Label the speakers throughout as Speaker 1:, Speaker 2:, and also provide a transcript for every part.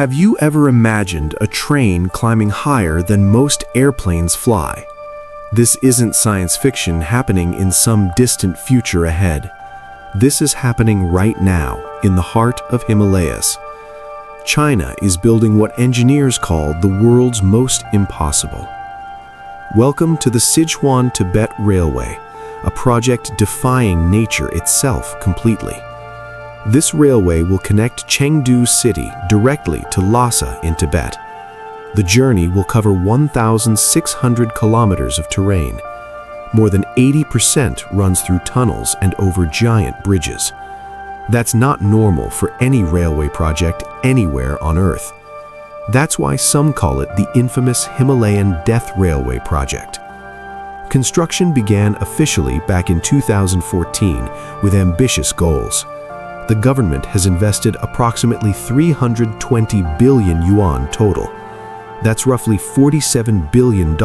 Speaker 1: Have you ever imagined a train climbing higher than most airplanes fly? This isn't science fiction happening in some distant future ahead. This is happening right now, in the heart of Himalayas. China is building what engineers call the world's most impossible. Welcome to the Sichuan-Tibet Railway, a project defying nature itself completely. This railway will connect Chengdu city directly to Lhasa in Tibet. The journey will cover 1,600 kilometers of terrain. More than 80% runs through tunnels and over giant bridges. That's not normal for any railway project anywhere on Earth. That's why some call it the infamous Himalayan Death Railway project. Construction began officially back in 2014 with ambitious goals. The government has invested approximately 320 billion yuan total. That's roughly $47 billion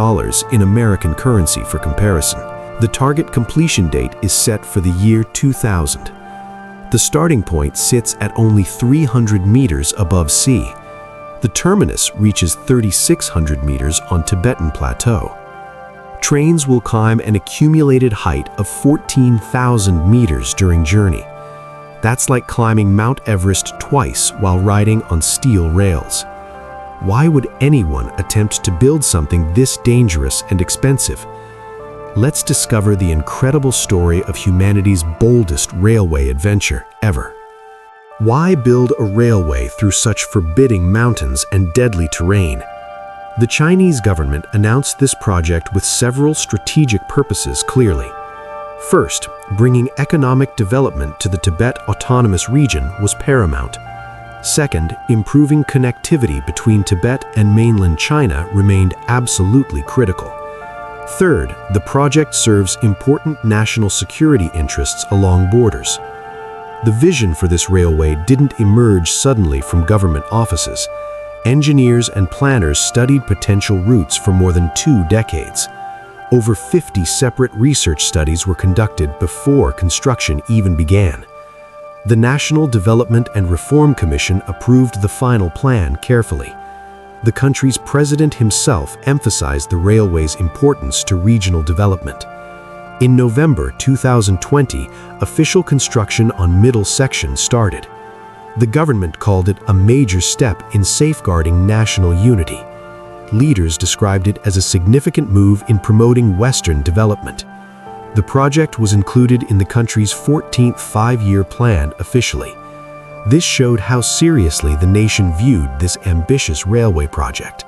Speaker 1: in American currency for comparison. The target completion date is set for the year 2000. The starting point sits at only 300 meters above sea. The terminus reaches 3,600 meters on Tibetan Plateau. Trains will climb an accumulated height of 14,000 meters during journey. That's like climbing Mount Everest twice while riding on steel rails. Why would anyone attempt to build something this dangerous and expensive? Let's discover the incredible story of humanity's boldest railway adventure ever. Why build a railway through such forbidding mountains and deadly terrain? The Chinese government announced this project with several strategic purposes clearly. First, bringing economic development to the Tibet Autonomous Region was paramount. Second, improving connectivity between Tibet and mainland China remained absolutely critical. Third, the project serves important national security interests along borders. The vision for this railway didn't emerge suddenly from government offices. Engineers and planners studied potential routes for more than 2 decades. Over 50 separate research studies were conducted before construction even began. The National Development and Reform Commission approved the final plan carefully. The country's president himself emphasized the railway's importance to regional development. In November 2020, official construction on middle section started. The government called it a major step in safeguarding national unity. Leaders described it as a significant move in promoting Western development. The project was included in the country's 14th five-year plan officially. This showed how seriously the nation viewed this ambitious railway project.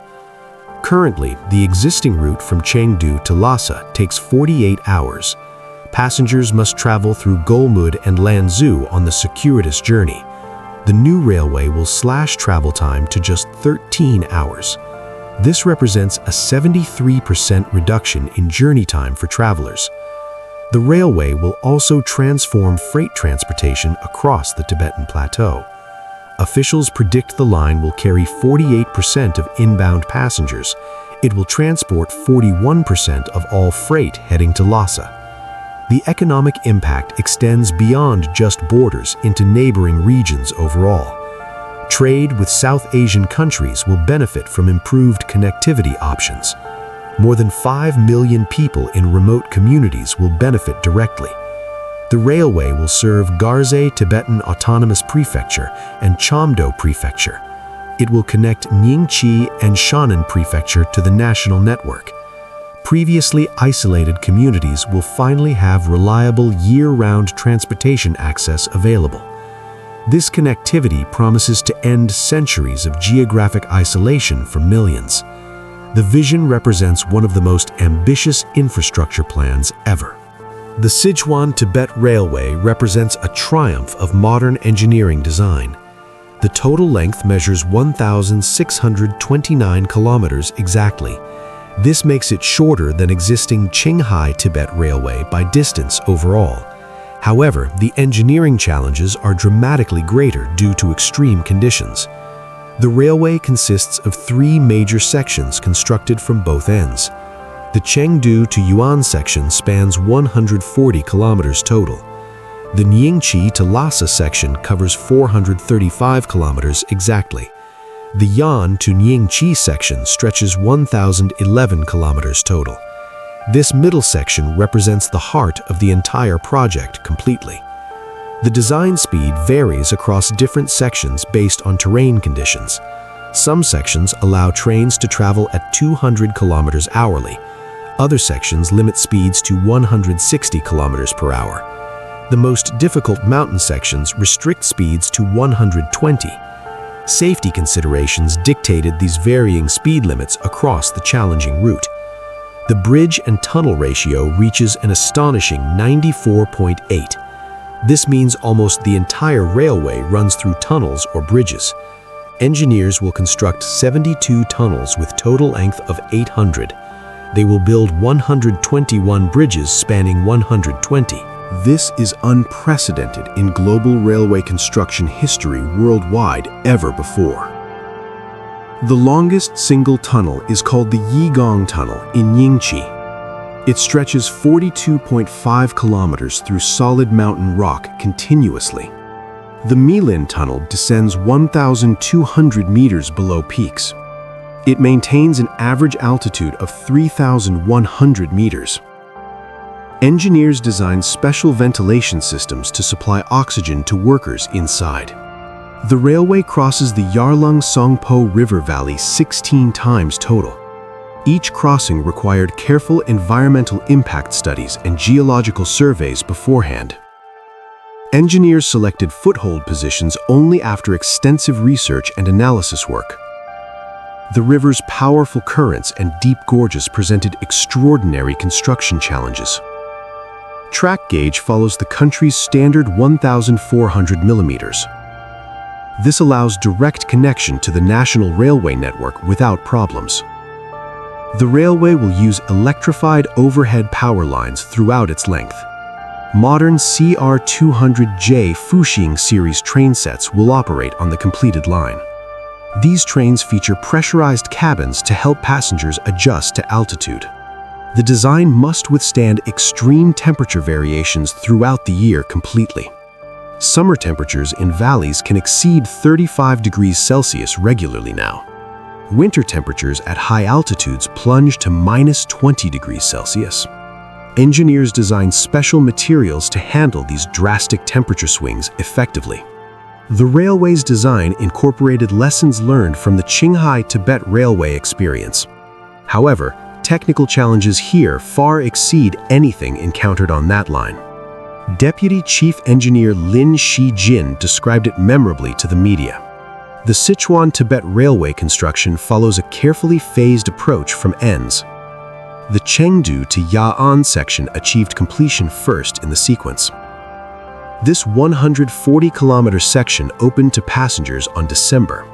Speaker 1: Currently, the existing route from Chengdu to Lhasa takes 48 hours. Passengers must travel through Golmud and Lanzhou on the circuitous journey. The new railway will slash travel time to just 13 hours. This represents a 73% reduction in journey time for travelers. The railway will also transform freight transportation across the Tibetan Plateau. Officials predict the line will carry 48% of inbound passengers. It will transport 41% of all freight heading to Lhasa. The economic impact extends beyond just borders into neighboring regions overall. Trade with South Asian countries will benefit from improved connectivity options. More than 5 million people in remote communities will benefit directly. The railway will serve Garze Tibetan Autonomous Prefecture and Chamdo Prefecture. It will connect Ningqi and Shannan Prefecture to the national network. Previously isolated communities will finally have reliable year-round transportation access available. This connectivity promises to end centuries of geographic isolation for millions. The vision represents one of the most ambitious infrastructure plans ever. The Sichuan-Tibet Railway represents a triumph of modern engineering design. The total length measures 1,629 kilometers exactly. This makes it shorter than existing Qinghai-Tibet Railway by distance overall. However, the engineering challenges are dramatically greater due to extreme conditions. The railway consists of 3 major sections constructed from both ends. The Chengdu to Yuan section spans 140 kilometers total. The Ningqi to Lhasa section covers 435 kilometers exactly. The Yan to Ningqi section stretches 1,011 kilometers total. This middle section represents the heart of the entire project completely. The design speed varies across different sections based on terrain conditions. Some sections allow trains to travel at 200 kilometers hourly. Other sections limit speeds to 160 kilometers per hour. The most difficult mountain sections restrict speeds to 120. Safety considerations dictated these varying speed limits across the challenging route. The bridge and tunnel ratio reaches an astonishing 94.8. This means almost the entire railway runs through tunnels or bridges. Engineers will construct 72 tunnels with total length of 800. They will build 121 bridges spanning 120. This is unprecedented in global railway construction history worldwide ever before. The longest single tunnel is called the Yigong Tunnel in Ningqi. It stretches 42.5 kilometers through solid mountain rock continuously. The Milin Tunnel descends 1,200 meters below peaks. It maintains an average altitude of 3,100 meters. Engineers designed special ventilation systems to supply oxygen to workers inside. The railway crosses the Yarlung Songpo River Valley 16 times total. Each crossing required careful environmental impact studies and geological surveys beforehand. Engineers selected foothold positions only after extensive research and analysis work. The river's powerful currents and deep gorges presented extraordinary construction challenges. Track gauge follows the country's standard 1,400 millimeters. This allows direct connection to the national railway network without problems. The railway will use electrified overhead power lines throughout its length. Modern CR200J Fuxing series train sets will operate on the completed line. These trains feature pressurized cabins to help passengers adjust to altitude. The design must withstand extreme temperature variations throughout the year completely. Summer temperatures in valleys can exceed 35 degrees Celsius regularly now. Winter temperatures at high altitudes plunge to -20 degrees Celsius. Engineers designed special materials to handle these drastic temperature swings effectively. The railway's design incorporated lessons learned from the Qinghai-Tibet Railway experience. However, technical challenges here far exceed anything encountered on that line. Deputy Chief Engineer Lin Shijin described it memorably to the media. The Sichuan-Tibet Railway construction follows a carefully phased approach from ends. The Chengdu to Ya'an section achieved completion first in the sequence. This 140-kilometer section opened to passengers on December.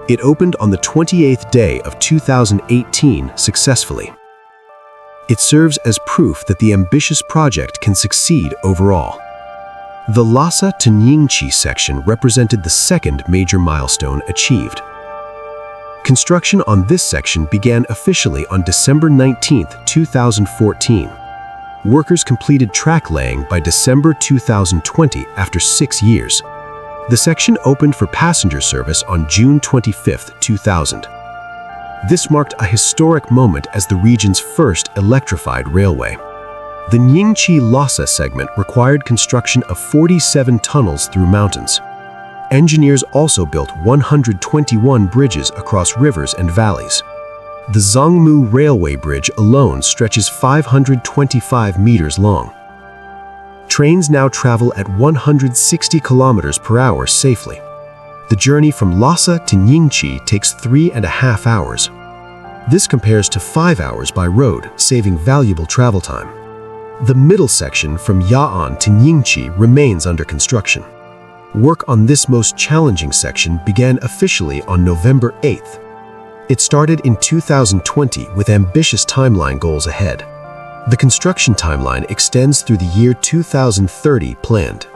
Speaker 1: It opened on the 28th day of 2018 successfully. It serves as proof that the ambitious project can succeed overall. The Lhasa to Ningqi section represented the second major milestone achieved. Construction on this section began officially on December 19, 2014. Workers completed track laying by December 2020 after 6 years. The section opened for passenger service on June 25, 2000. This marked a historic moment as the region's first electrified railway. The Ningqi-Lhasa segment required construction of 47 tunnels through mountains. Engineers also built 121 bridges across rivers and valleys. The Zhongmu Railway Bridge alone stretches 525 meters long. Trains now travel at 160 kilometers per hour safely. The journey from Lhasa to Ningqi takes 3.5 hours. This compares to 5 hours by road, saving valuable travel time. The middle section from Ya'an to Ningqi remains under construction. Work on this most challenging section began officially on November 8th. It started in 2020 with ambitious timeline goals ahead. The construction timeline extends through the year 2030 planned.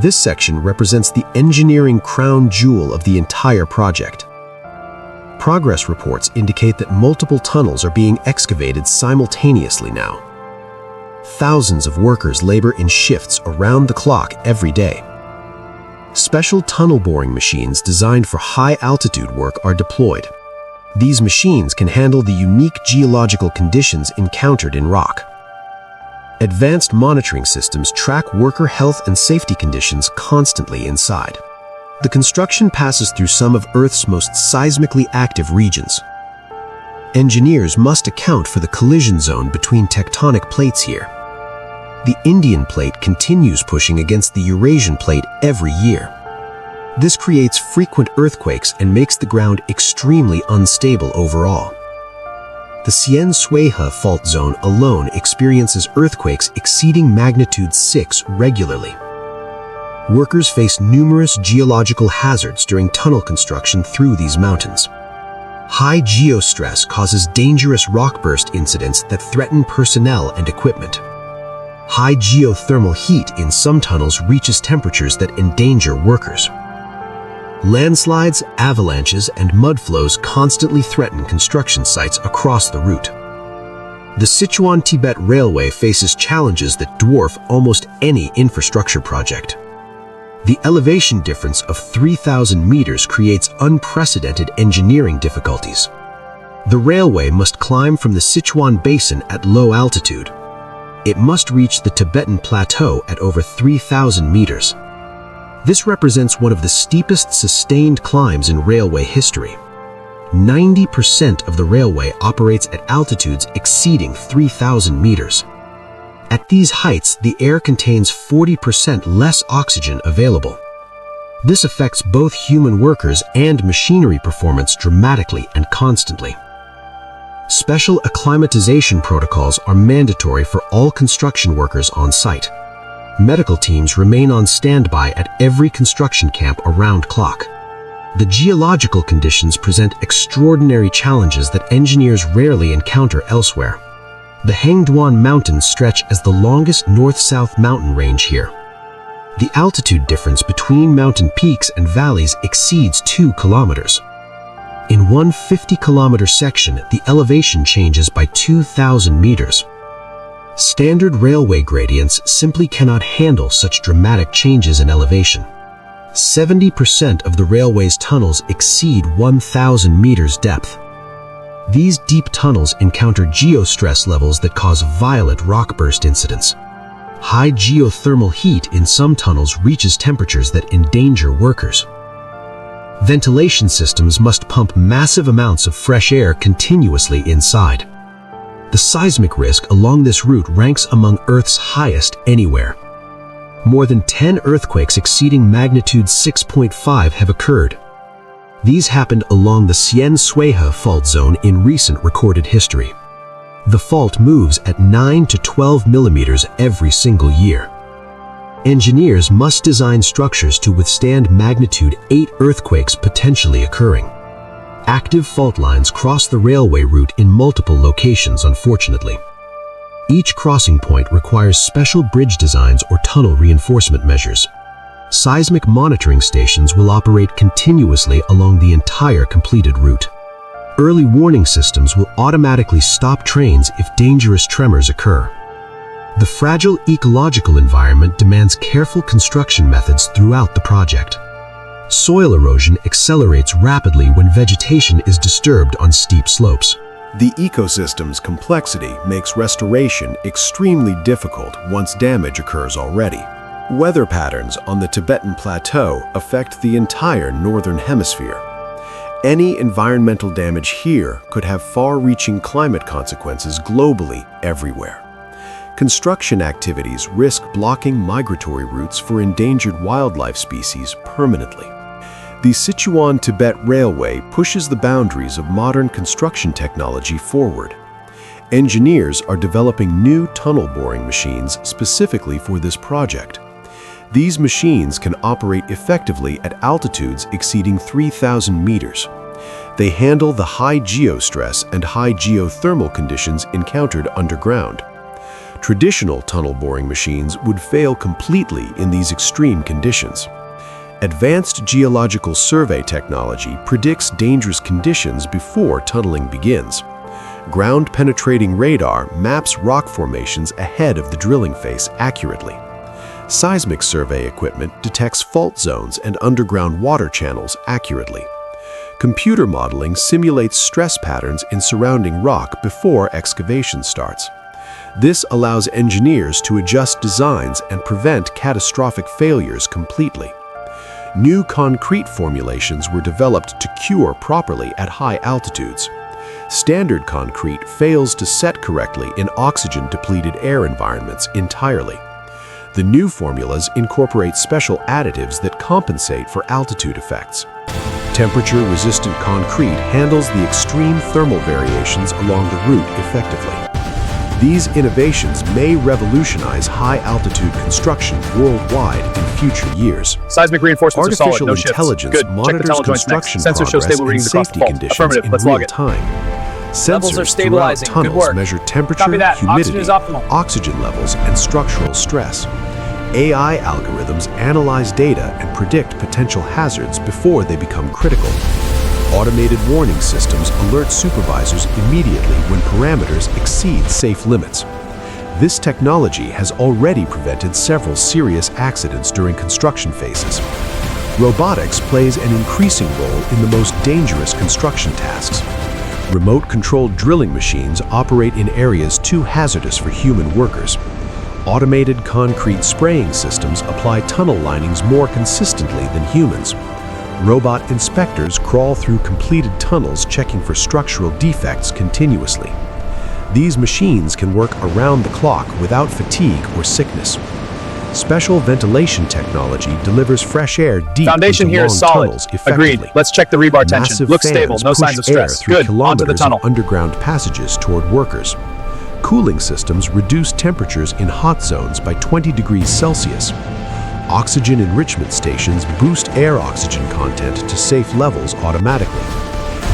Speaker 1: This section represents the engineering crown jewel of the entire project. Progress reports indicate that multiple tunnels are being excavated simultaneously now. Thousands of workers labor in shifts around the clock every day. Special tunnel boring machines designed for high-altitude work are deployed. These machines can handle the unique geological conditions encountered in rock. Advanced monitoring systems track worker health and safety conditions constantly inside. The construction passes through some of Earth's most seismically active regions. Engineers must account for the collision zone between tectonic plates here. The Indian plate continues pushing against the Eurasian plate every year. This creates frequent earthquakes and makes the ground extremely unstable overall. The Sien Sueha fault zone alone experiences earthquakes exceeding magnitude 6 regularly. Workers face numerous geological hazards during tunnel construction through these mountains. High geostress causes dangerous rockburst incidents that threaten personnel and equipment. High geothermal heat in some tunnels reaches temperatures that endanger workers. Landslides, avalanches, and mud flows constantly threaten construction sites across the route. The Sichuan-Tibet Railway faces challenges that dwarf almost any infrastructure project. The elevation difference of 3,000 meters creates unprecedented engineering difficulties. The railway must climb from the Sichuan Basin at low altitude. It must reach the Tibetan Plateau at over 3,000 meters. This represents one of the steepest sustained climbs in railway history. 90% of the railway operates at altitudes exceeding 3,000 meters. At these heights, the air contains 40% less oxygen available. This affects both human workers and machinery performance dramatically and constantly. Special acclimatization protocols are mandatory for all construction workers on site. Medical teams remain on standby at every construction camp around clock. The geological conditions present extraordinary challenges that engineers rarely encounter elsewhere. The Hangduan Mountains stretch as the longest north-south mountain range here. The altitude difference between mountain peaks and valleys exceeds 2 kilometers. In one 50-kilometer section, the elevation changes by 2,000 meters. Standard railway gradients simply cannot handle such dramatic changes in elevation. 70% of the railway's tunnels exceed 1,000 meters depth. These deep tunnels encounter geostress levels that cause violent rockburst incidents. High geothermal heat in some tunnels reaches temperatures that endanger workers. Ventilation systems must pump massive amounts of fresh air continuously inside. The seismic risk along this route ranks among Earth's highest anywhere. More than 10 earthquakes exceeding magnitude 6.5 have occurred. These happened along the Sien Sueha fault zone in recent recorded history. The fault moves at 9 to 12 millimeters every single year. Engineers must design structures to withstand magnitude 8 earthquakes potentially occurring. Active fault lines cross the railway route in multiple locations, unfortunately. Each crossing point requires special bridge designs or tunnel reinforcement measures. Seismic monitoring stations will operate continuously along the entire completed route. Early warning systems will automatically stop trains if dangerous tremors occur. The fragile ecological environment demands careful construction methods throughout the project. Soil erosion accelerates rapidly when vegetation is disturbed on steep slopes.
Speaker 2: The ecosystem's complexity makes restoration extremely difficult once damage occurs already. Weather patterns on the Tibetan Plateau affect the entire northern hemisphere. Any environmental damage here could have far-reaching climate consequences globally everywhere. Construction activities risk blocking migratory routes for endangered wildlife species permanently. The Sichuan-Tibet Railway pushes the boundaries of modern construction technology forward. Engineers are developing new tunnel boring machines specifically for this project. These machines can operate effectively at altitudes exceeding 3,000 meters. They handle the high geostress and high geothermal conditions encountered underground. Traditional tunnel boring machines would fail completely in these extreme conditions. Advanced geological survey technology predicts dangerous conditions before tunneling begins. Ground-penetrating radar maps rock formations ahead of the drilling phase accurately. Seismic survey equipment detects fault zones and underground water channels accurately. Computer modeling simulates stress patterns in surrounding rock before excavation starts. This allows engineers to adjust designs and prevent catastrophic failures completely. New concrete formulations were developed to cure properly at high altitudes. Standard concrete fails to set correctly in oxygen-depleted air environments entirely. The new formulas incorporate special additives that compensate for altitude effects. Temperature-resistant concrete handles the extreme thermal variations along the route effectively. These innovations may revolutionize high-altitude construction worldwide in future years.
Speaker 3: Seismic reinforcements are solid, no shifts.
Speaker 2: Intelligence
Speaker 3: Good. Check the
Speaker 2: monitors
Speaker 3: telejoints next.
Speaker 2: construction
Speaker 3: Sensors show
Speaker 2: progress
Speaker 3: stable
Speaker 2: and
Speaker 3: readings across the
Speaker 2: safety
Speaker 3: fault.
Speaker 2: conditions
Speaker 3: Affirmative.
Speaker 2: in
Speaker 3: Let's
Speaker 2: real
Speaker 3: log it.
Speaker 2: time.
Speaker 3: Levels are
Speaker 2: Sensors
Speaker 3: stabilizing.
Speaker 2: throughout
Speaker 3: Good
Speaker 2: tunnels
Speaker 3: work.
Speaker 2: measure temperature,
Speaker 3: Copy that. Oxygen
Speaker 2: humidity,
Speaker 3: is optimal.
Speaker 2: oxygen levels, and structural stress. AI algorithms analyze data and predict potential hazards before they become critical. Automated warning systems alert supervisors immediately when parameters exceed safe limits. This technology has already prevented several serious accidents during construction phases. Robotics plays an increasing role in the most dangerous construction tasks. Remote-controlled drilling machines operate in areas too hazardous for human workers. Automated concrete spraying systems apply tunnel linings more consistently than humans. Robot inspectors crawl through completed tunnels checking for structural defects continuously. These machines can work around the clock without fatigue or sickness. Special ventilation technology delivers fresh air deep
Speaker 3: Foundation
Speaker 2: into
Speaker 3: here
Speaker 2: long
Speaker 3: is solid.
Speaker 2: tunnels effectively.
Speaker 3: Agreed. Let's check the rebar tension.
Speaker 2: Massive
Speaker 3: Looks stable.
Speaker 2: fans
Speaker 3: No signs of
Speaker 2: push air
Speaker 3: stress.
Speaker 2: through
Speaker 3: Good. Onto the
Speaker 2: kilometers
Speaker 3: tunnel.
Speaker 2: of underground passages toward workers. Cooling systems reduce temperatures in hot zones by 20 degrees Celsius. Oxygen enrichment stations boost air oxygen content to safe levels automatically.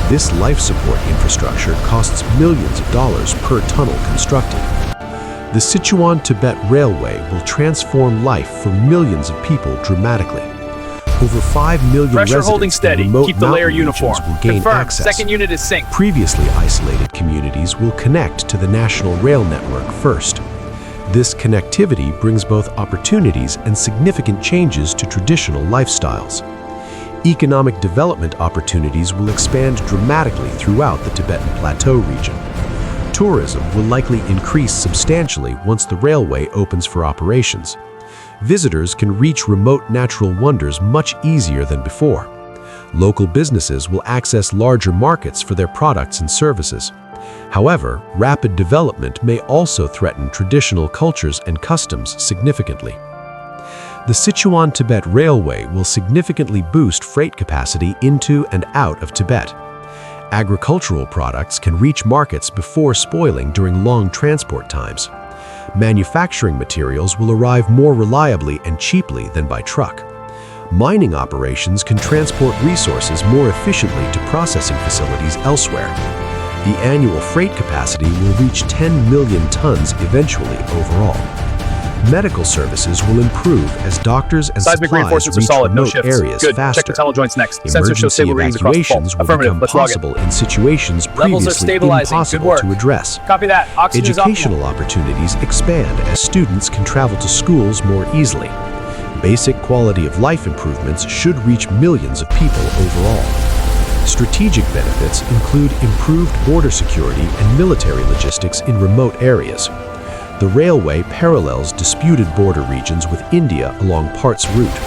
Speaker 2: This life support infrastructure costs millions of dollars per tunnel constructed. The Sichuan-Tibet Railway will transform life for millions of people dramatically. Over 5 million
Speaker 3: Pressure
Speaker 2: residents
Speaker 3: holding
Speaker 2: in
Speaker 3: steady.
Speaker 2: remote
Speaker 3: Keep the layer
Speaker 2: mountain regions
Speaker 3: uniform.
Speaker 2: will gain
Speaker 3: Confirmed.
Speaker 2: access.
Speaker 3: Second unit is synced.
Speaker 2: Previously isolated communities will connect to the national rail network first. This connectivity brings both opportunities and significant changes to traditional lifestyles. Economic development opportunities will expand dramatically throughout the Tibetan Plateau region. Tourism will likely increase substantially once the railway opens for operations. Visitors can reach remote natural wonders much easier than before. Local businesses will access larger markets for their products and services. However, rapid development may also threaten traditional cultures and customs significantly. The Sichuan-Tibet Railway will significantly boost freight capacity into and out of Tibet. Agricultural products can reach markets before spoiling during long transport times. Manufacturing materials will arrive more reliably and cheaply than by truck. Mining operations can transport resources more efficiently to processing facilities elsewhere. The annual freight capacity will reach 10 million tons eventually overall. Medical services will improve as doctors and
Speaker 3: Seismic
Speaker 2: supplies
Speaker 3: reinforcements are
Speaker 2: reach
Speaker 3: solid. No
Speaker 2: remote
Speaker 3: shifts.
Speaker 2: areas
Speaker 3: Good.
Speaker 2: faster.
Speaker 3: Check the telejoints next. Sensors show
Speaker 2: Emergency
Speaker 3: stable readings across the fault.
Speaker 2: evacuations will
Speaker 3: Affirmative.
Speaker 2: become
Speaker 3: Let's log it.
Speaker 2: possible in situations
Speaker 3: Levels are
Speaker 2: previously
Speaker 3: stabilizing. Good
Speaker 2: impossible
Speaker 3: work.
Speaker 2: to address.
Speaker 3: Copy that. Oxygen is optimal.
Speaker 2: Educational opportunities expand as students can travel to schools more easily. Basic quality of life improvements should reach millions of people overall. Strategic benefits include improved border security and military logistics in remote areas. The railway parallels disputed border regions with India along parts route.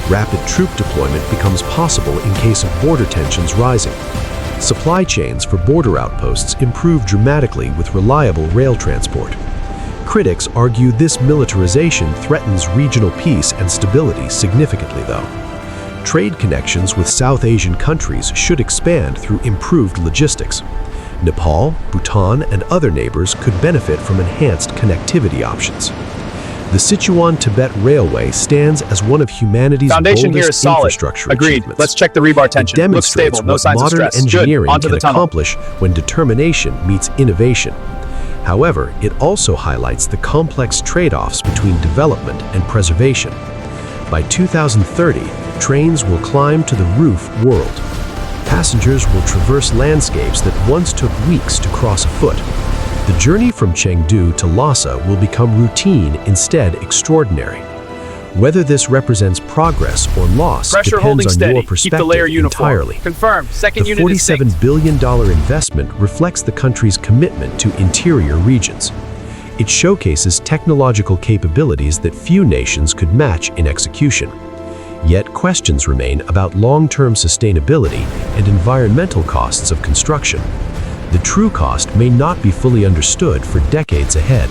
Speaker 2: Rapid troop deployment becomes possible in case of border tensions rising. Supply chains for border outposts improve dramatically with reliable rail transport. Critics argue this militarization threatens regional peace and stability significantly, though. Trade connections with South Asian countries should expand through improved logistics. Nepal, Bhutan, and other neighbors could benefit from enhanced connectivity options. The Sichuan-Tibet Railway stands as one of humanity's
Speaker 3: Foundation here is
Speaker 2: boldest
Speaker 3: solid.
Speaker 2: infrastructure
Speaker 3: Agreed.
Speaker 2: achievements.
Speaker 3: Let's check the rebar
Speaker 2: It
Speaker 3: tension. Looks
Speaker 2: demonstrates
Speaker 3: stable. No
Speaker 2: what
Speaker 3: signs of
Speaker 2: modern
Speaker 3: stress. Good.
Speaker 2: engineering
Speaker 3: Onto
Speaker 2: can
Speaker 3: the tunnel.
Speaker 2: accomplish when determination meets innovation. However, it also highlights the complex trade-offs between development and preservation. By 2030, trains will climb to the roof world. Passengers will traverse landscapes that once took weeks to cross afoot. The journey from Chengdu to Lhasa will become routine, instead extraordinary. Whether this represents progress or loss
Speaker 3: Pressure
Speaker 2: depends
Speaker 3: holding
Speaker 2: on
Speaker 3: steady.
Speaker 2: your
Speaker 3: Keep the
Speaker 2: perspective
Speaker 3: layer uniform.
Speaker 2: entirely.
Speaker 3: Confirmed. Second
Speaker 2: The
Speaker 3: unit is
Speaker 2: $47
Speaker 3: synced.
Speaker 2: billion investment reflects the country's commitment to interior regions. It showcases technological capabilities that few nations could match in execution. Yet questions remain about long-term sustainability and environmental costs of construction. The true cost may not be fully understood for decades ahead.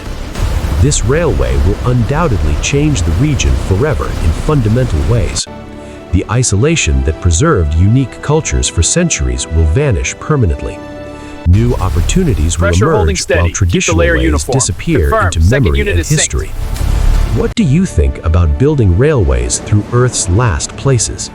Speaker 2: This railway will undoubtedly change the region forever in fundamental ways. The isolation that preserved unique cultures for centuries will vanish permanently. New opportunities will
Speaker 3: Pressure holding
Speaker 2: emerge
Speaker 3: steady.
Speaker 2: while
Speaker 3: Keep the
Speaker 2: traditional
Speaker 3: layer
Speaker 2: ways
Speaker 3: uniform.
Speaker 2: disappear
Speaker 3: Confirmed.
Speaker 2: into
Speaker 3: Second
Speaker 2: memory
Speaker 3: unit
Speaker 2: and
Speaker 3: is synced.
Speaker 2: history. What do you think about building railways through Earth's last places?